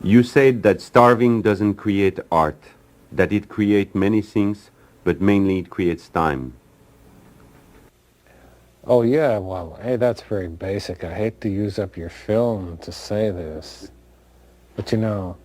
You said that starving doesn't create art, that it creates many things, but mainly it creates time. Oh yeah, well, hey, that's very basic. I hate to use up your film to say this, but you know,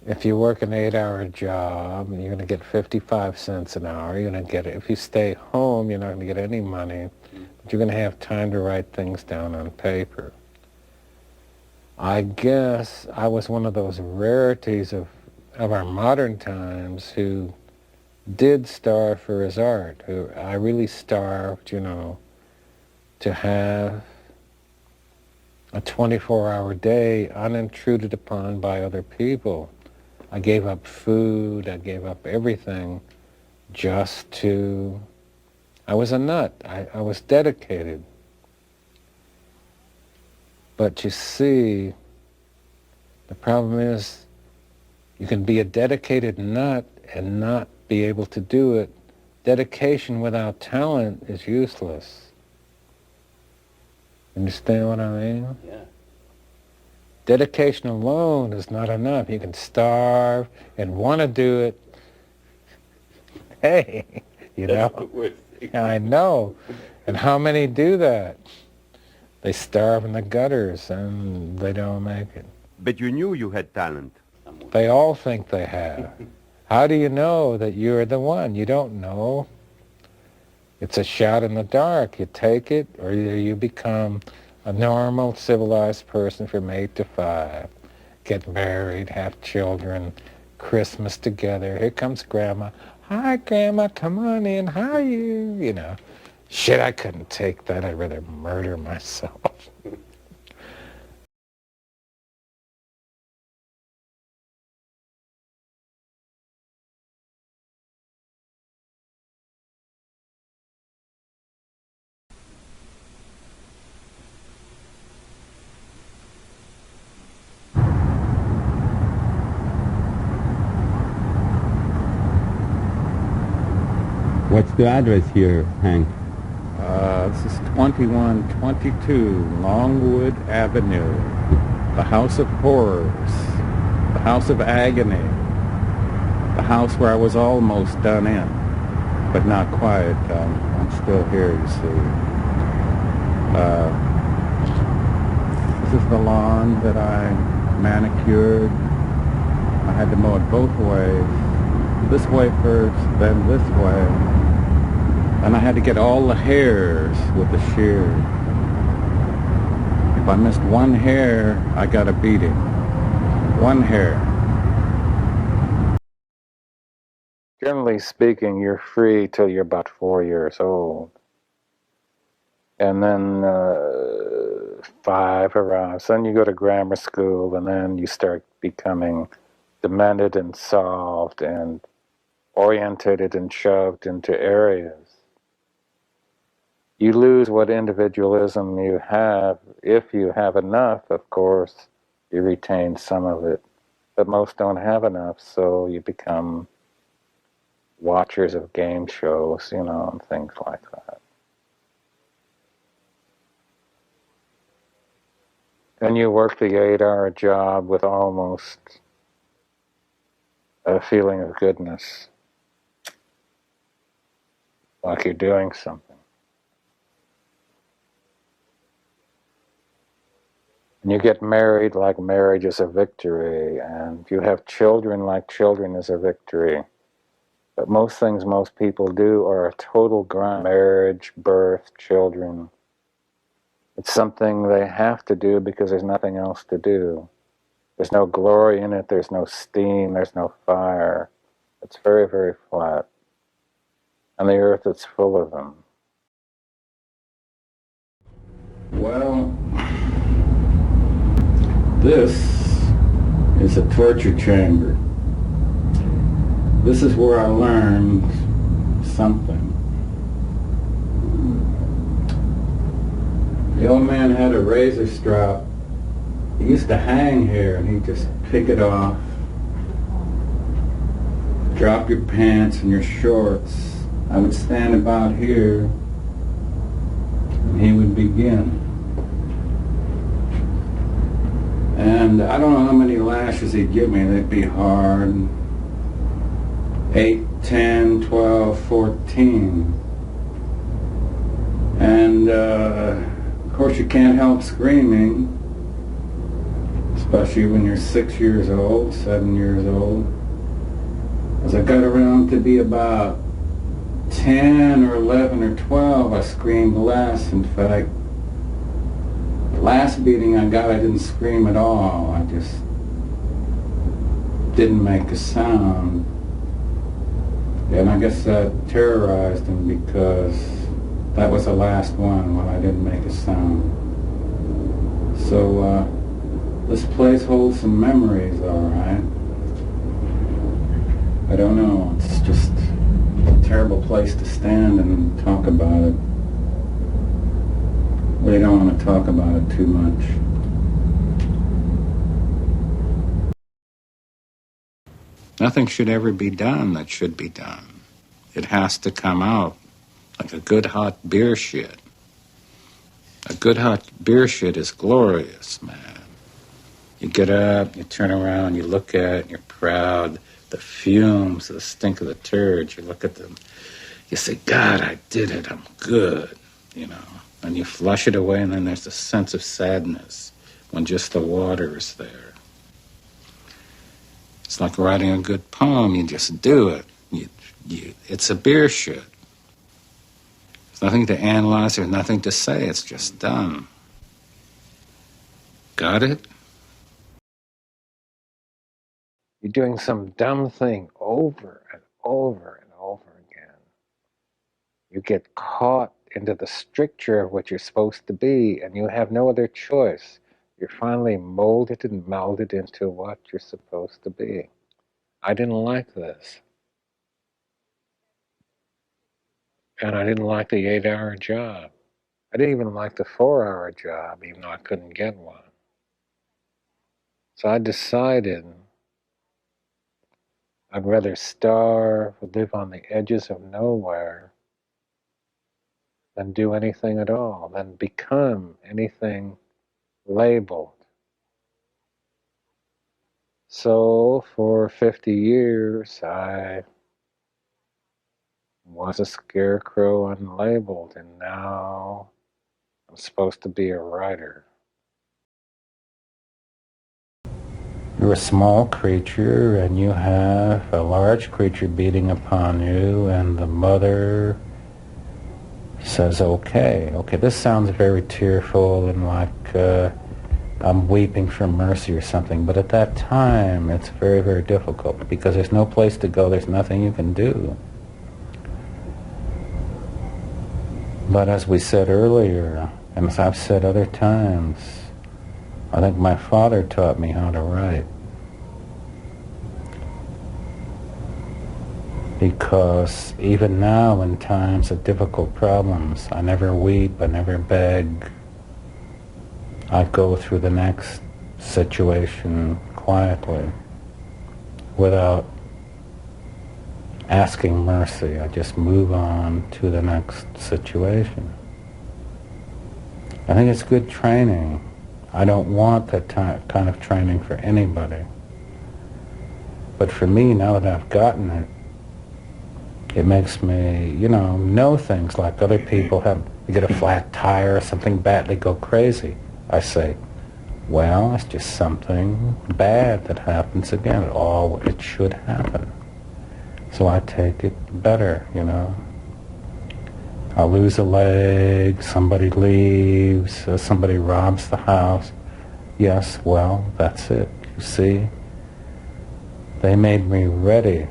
if you work an 8-hour job and you're going to get 55 cents an hour, you're going to get it. If you stay home, you're not going to get any money, but you're going to have time to write things down on paper. I guess I was one of those rarities of our modern times who did starve for his art, who I really starved, you know, to have a 24-hour day unintruded upon by other people. I gave up food, I gave up everything just to, I was a nut, I was dedicated. But you see, the problem is you can be a dedicated nut and not be able to do it. Dedication without talent is useless. Understand what I mean? Yeah. Dedication alone is not enough. You can starve and want to do it. Hey, you That's know, the worst thing. I know. And how many do that? They starve in the gutters and they don't make it. But you knew you had talent. They all think they have. How do you know that you're the one? You don't know. It's a shot in the dark. You take it, or you become a normal, civilized person from 8 to 5. Get married, have children, Christmas together. Here comes Grandma. Hi, Grandma, come on in. How are you? You know. Shit, I couldn't take that. I'd rather murder myself. What's the address here, Hank? This is 2122 Longwood Avenue, the House of Horrors, the House of Agony, the house where I was almost done in, but not quite. I'm still here, you see. This is the lawn that I manicured. I had to mow it both ways. This way first, then this way. And I had to get all the hairs with the shear. If I missed one hair, I got a beating. One hair. Generally speaking, you're free till you're about 4 years old. And then 5 arrives. Then you go to grammar school, and then you start becoming demented and solved and orientated and shoved into areas. You lose what individualism you have. If you have enough, of course, you retain some of it. But most don't have enough, so you become watchers of game shows, you know, and things like that. And you work the 8-hour job with almost a feeling of goodness, like you're doing something. And you get married like marriage is a victory, and you have children like children is a victory. But most things most people do are a total grind. Marriage, birth, children. It's something they have to do because there's nothing else to do. There's no glory in it, there's no steam, there's no fire. It's very, very flat. And the earth is full of them. Well, this is a torture chamber. This is where I learned something. The old man had a razor strap. He used to hang here, and he'd just pick it off. Drop your pants and your shorts. I would stand about here, and he would begin. And And I don't know how many lashes he'd give me. They'd be hard. 8, 10, 12, 14. And of course you can't help screaming, especially when you're 6 years old, 7 years old. As I got around to be about 10 or 11 or 12, I screamed less. In fact, the last beating I got, I didn't scream at all. I just didn't make a sound. And I guess that terrorized him because that was the last one when I didn't make a sound. So this place holds some memories, all right. I don't know, it's just a terrible place to stand and talk about it. We don't want to talk about it too much. Nothing should ever be done that should be done. It has to come out like a good hot beer shit. A good hot beer shit is glorious, man. You get up, you turn around, you look at it, and you're proud. The fumes, the stink of the turds, you look at them. You say, God, I did it, I'm good, you know. And you flush it away, and then there's a sense of sadness when just the water is there. It's like writing a good poem. You just do it. It's a beer shit. There's nothing to analyze. There's nothing to say. It's just done. Got it? You're doing some dumb thing over and over and over again. You get caught into the stricture of what you're supposed to be, and you have no other choice. You're finally molded and melded into what you're supposed to be. I didn't like this. And I didn't like the 8-hour job. I didn't even like the 4-hour job, even though I couldn't get one. So I decided I'd rather starve, live on the edges of nowhere, than do anything at all, than become anything labeled. So for 50 years, I was a scarecrow unlabeled, and now I'm supposed to be a writer. You're a small creature, and you have a large creature beating upon you, and the mother says, okay, this sounds very tearful and like I'm weeping for mercy or something, but at that time it's very, very difficult because there's no place to go, there's nothing you can do. But as we said earlier, and as I've said other times, I think my father taught me how to write. Because even now, in times of difficult problems, I never weep, I never beg. I go through the next situation quietly, without asking mercy. I just move on to the next situation. I think it's good training. I don't want that kind of training for anybody. But for me, now that I've gotten it, it makes me, know things like other people have. You get a flat tire or something bad, they go crazy. I say, well, it's just something bad that happens again. It should happen. So I take it better, I lose a leg, somebody leaves, somebody robs the house. Yes, well, that's it. You see, they made me ready.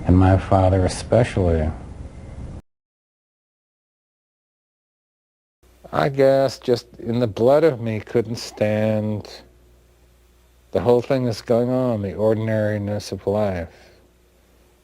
And my father especially. I guess just in the blood of me couldn't stand the whole thing that's going on, the ordinariness of life.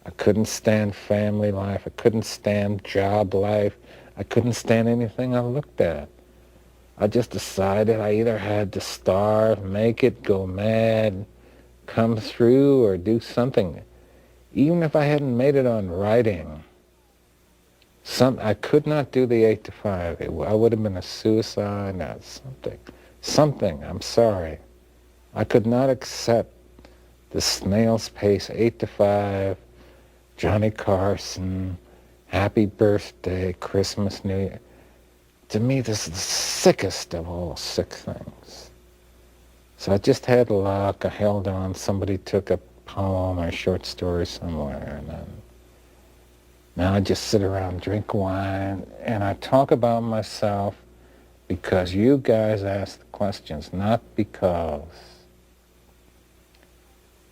I couldn't stand family life. I couldn't stand job life. I couldn't stand anything I looked at. I just decided I either had to starve, make it, go mad, come through, or do something. Even if I hadn't made it on writing, I could not do the 8 to 5. I would have been a suicide, not something. Something, I'm sorry. I could not accept the snail's pace 8 to 5, Johnny Carson, happy birthday, Christmas, New Year. To me, this is the sickest of all sick things. So I just had luck. I held on. Somebody took a poem or a short story somewhere. And then now I just sit around, drink wine, and I talk about myself because you guys ask the questions, not because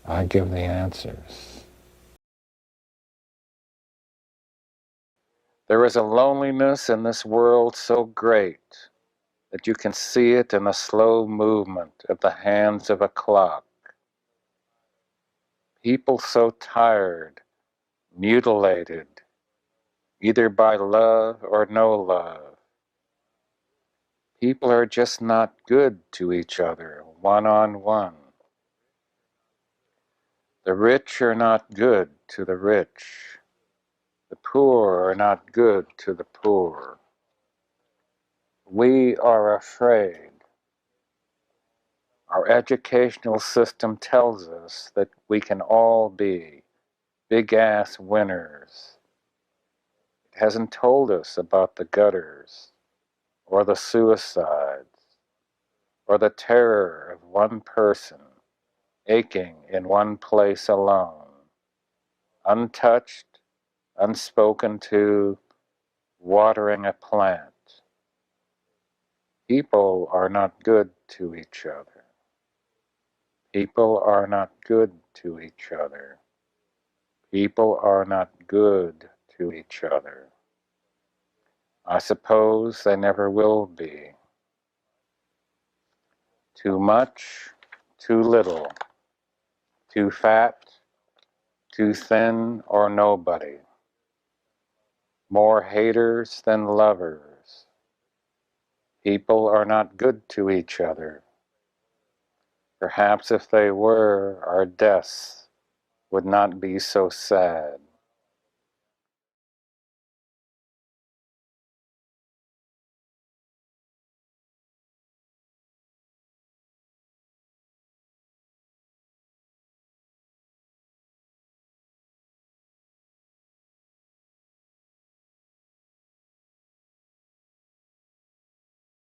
I give the answers. There is a loneliness in this world so great that you can see it in the slow movement of the hands of a clock. People so tired, mutilated, either by love or no love. People are just not good to each other, one on one. The rich are not good to the rich. The poor are not good to the poor. We are afraid. Our educational system tells us that we can all be big-ass winners. It hasn't told us about the gutters, or the suicides, or the terror of one person aching in one place alone, untouched, unspoken to, watering a plant. People are not good to each other. People are not good to each other. People are not good to each other. I suppose they never will be. Too much, too little, too fat, too thin, or nobody. More haters than lovers. People are not good to each other. Perhaps if they were, our deaths would not be so sad.